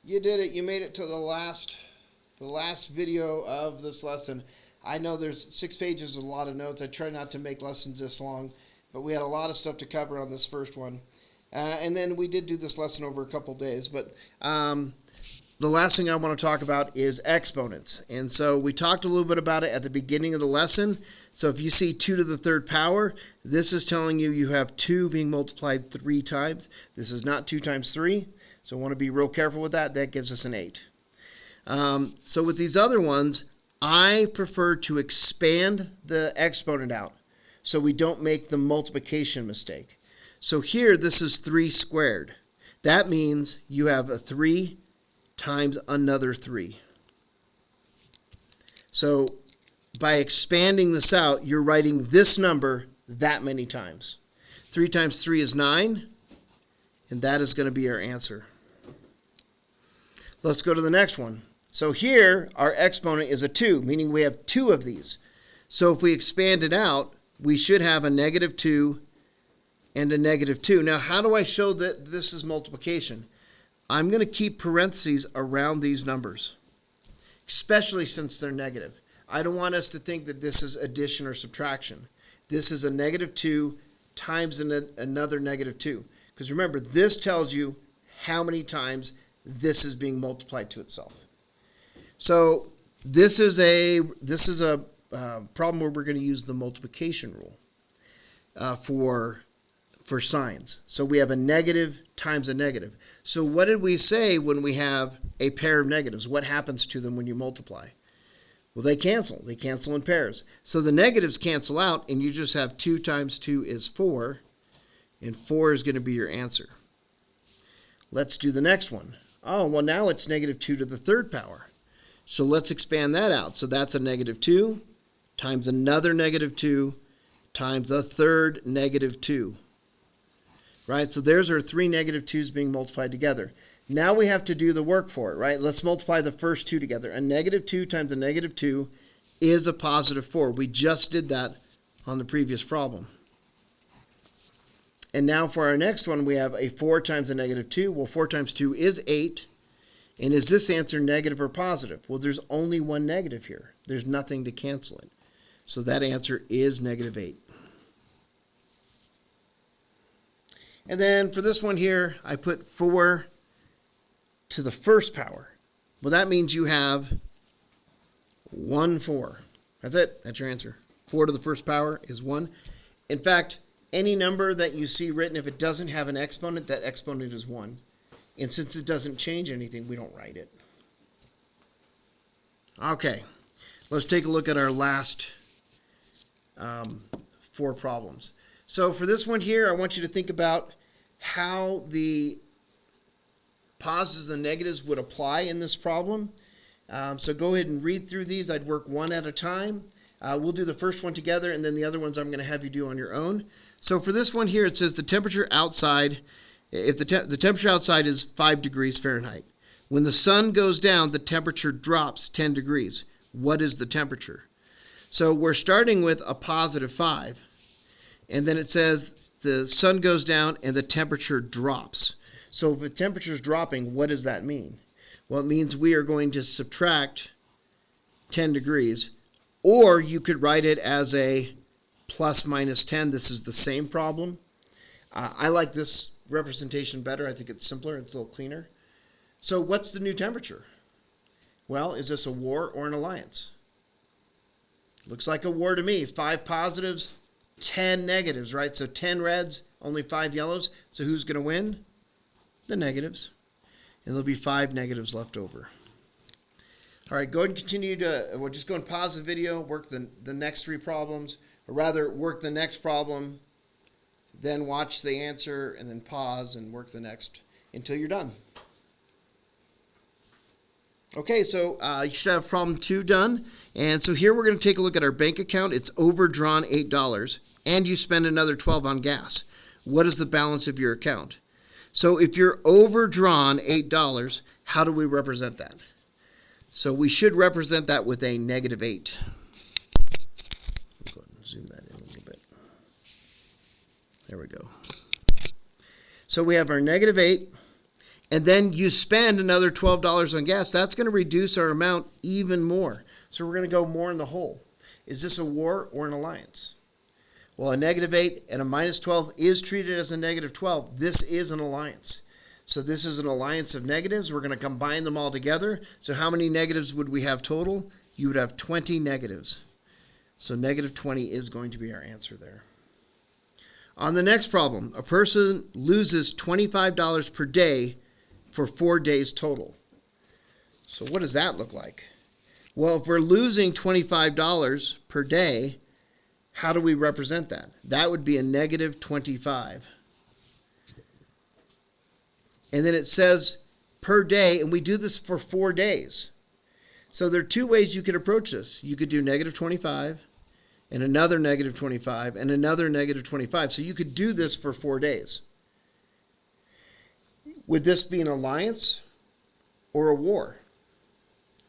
You did it. You made it to the last video of this lesson. I know there's 6 pages, a lot of notes. I try not to make lessons this long, but we had a lot of stuff to cover on this first one. And then we did do this lesson over a couple days. But the last thing I want to talk about is exponents. And so we talked a little bit about it at the beginning of the lesson. So if you see 2 to the third power, this is telling you you have 2 being multiplied 3 times. This is not 2 times 3. So I want to be real careful with that. That gives us an 8. So with these other ones, I prefer to expand the exponent out so we don't make the multiplication mistake. So here, this is 3 squared. That means you have a 3 times another 3. So by expanding this out, you're writing this number that many times. 3 times 3 is 9, and that is going to be our answer. Let's go to the next one. So here, our exponent is a 2, meaning we have 2 of these. So if we expand it out, we should have a -2 and a -2. Now, how do I show that this is multiplication? I'm going to keep parentheses around these numbers, especially since they're negative. I don't want us to think that this is addition or subtraction. This is a -2 times another -2. Because remember, this tells you how many times this is being multiplied to itself. So this is a problem where we're going to use the multiplication rule for signs. So we have a negative times a negative. So what did we say when we have a pair of negatives? What happens to them when you multiply? Well, they cancel. They cancel in pairs. So the negatives cancel out, and you just have 2 times 2 is 4, and 4 is going to be your answer. Let's do the next one. Oh, well, now it's -2 to the third power. So let's expand that out. So that's a -2 times another -2 times a third -2. Right? So there's our 3 -2's being multiplied together. Now we have to do the work for it, right? Let's multiply the first 2 together. A -2 times a -2 is a +4. We just did that on the previous problem. And now for our next one, we have a 4 times a -2. Well, 4 times 2 is 8. And is this answer negative or positive? Well, there's only one negative here. There's nothing to cancel it. So that answer is -8. And then for this one here, I put 4 to the first power. Well, that means you have 1 4. That's it. That's your answer. 4 to the first power is 1. In fact, any number that you see written, if it doesn't have an exponent, that exponent is 1. And since it doesn't change anything, we don't write it. Okay, let's take a look at our last 4 problems. So for this one here, I want you to think about how the positives and negatives would apply in this problem. So go ahead and read through these. I'd work one at a time. We'll do the first one together, and then the other ones I'm going to have you do on your own. So for this one here, it says the temperature outside, if the temperature outside is 5 degrees Fahrenheit. When the sun goes down, the temperature drops 10 degrees. What is the temperature? So we're starting with a +5, and then it says the sun goes down and the temperature drops. So if the temperature is dropping, what does that mean? Well, it means we are going to subtract 10 degrees, or you could write it as a ±10. This is the same problem. I like this representation better. I think it's simpler. It's a little cleaner. So what's the new temperature? Well, is this a war or an alliance? Looks like a war to me. 5 positives, 10 negatives, right? So 10 reds, only 5 yellows. So who's going to win? The negatives. And there'll be 5 negatives left over. All right, go ahead and continue to, we'll just go and pause the video, work the next 3 problems, or rather work the next problem, then watch the answer, and then pause and work the next until you're done. Okay, so you should have problem 2 done. And so here we're going to take a look at our bank account. It's overdrawn $8, and you spend another $12 on gas. What is the balance of your account? So if you're overdrawn $8, how do we represent that? So we should represent that with a -8. Go ahead and zoom that in a little bit. There we go. So we have our -8, and then you spend another $12 on gas, that's going to reduce our amount even more. So we're going to go more in the hole. Is this a war or an alliance? Well, a -8 and a -12 is treated as a -12. This is an alliance. So this is an alliance of negatives. We're going to combine them all together. So how many negatives would we have total? You would have 20 negatives. So -20 is going to be our answer there. On the next problem, a person loses $25 per day for 4 days total. So what does that look like? Well, if we're losing $25 per day, how do we represent that? That would be a -25. And then it says per day, and we do this for 4 days. So there are two ways you could approach this. You could do -25, and another -25, and another -25. So you could do this for 4 days. Would this be an alliance or a war?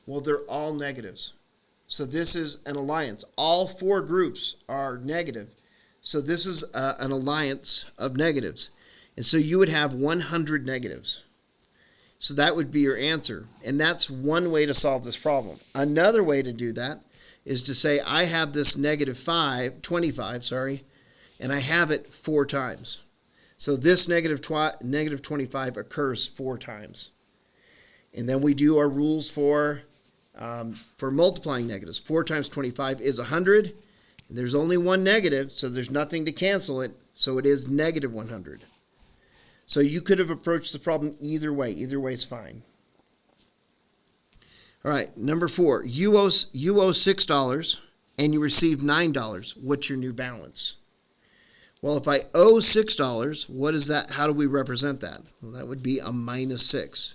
Well, they're all negatives. So this is an alliance. All 4 groups are negative. So this is an alliance of negatives. And so you would have 100 negatives. So that would be your answer. And that's one way to solve this problem. Another way to do that is to say I have this -25, and I have it 4 times. So this -25 occurs 4 times. And then we do our rules for multiplying negatives. 4 times 25 is 100. And there's only one negative, so there's nothing to cancel it. So it is -100. So you could have approached the problem either way. Either way is fine. All right, number 4. You owe $6 and you receive $9. What's your new balance? Well, if I owe $6, what is that? How do we represent that? Well, that would be a -6,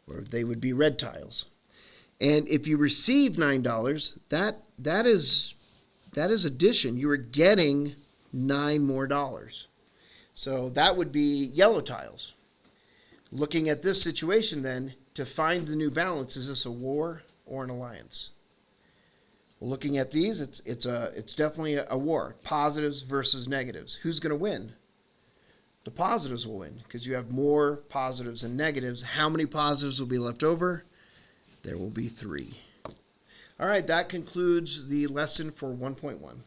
or they would be red tiles. And if you receive $9, that is addition. You are getting $9 more. So that would be yellow tiles. Looking at this situation then, to find the new balance, is this a war or an alliance? Well, looking at these, it's definitely a war. Positives versus negatives. Who's going to win? The positives will win because you have more positives than negatives. How many positives will be left over? There will be 3. All right, that concludes the lesson for 1.1.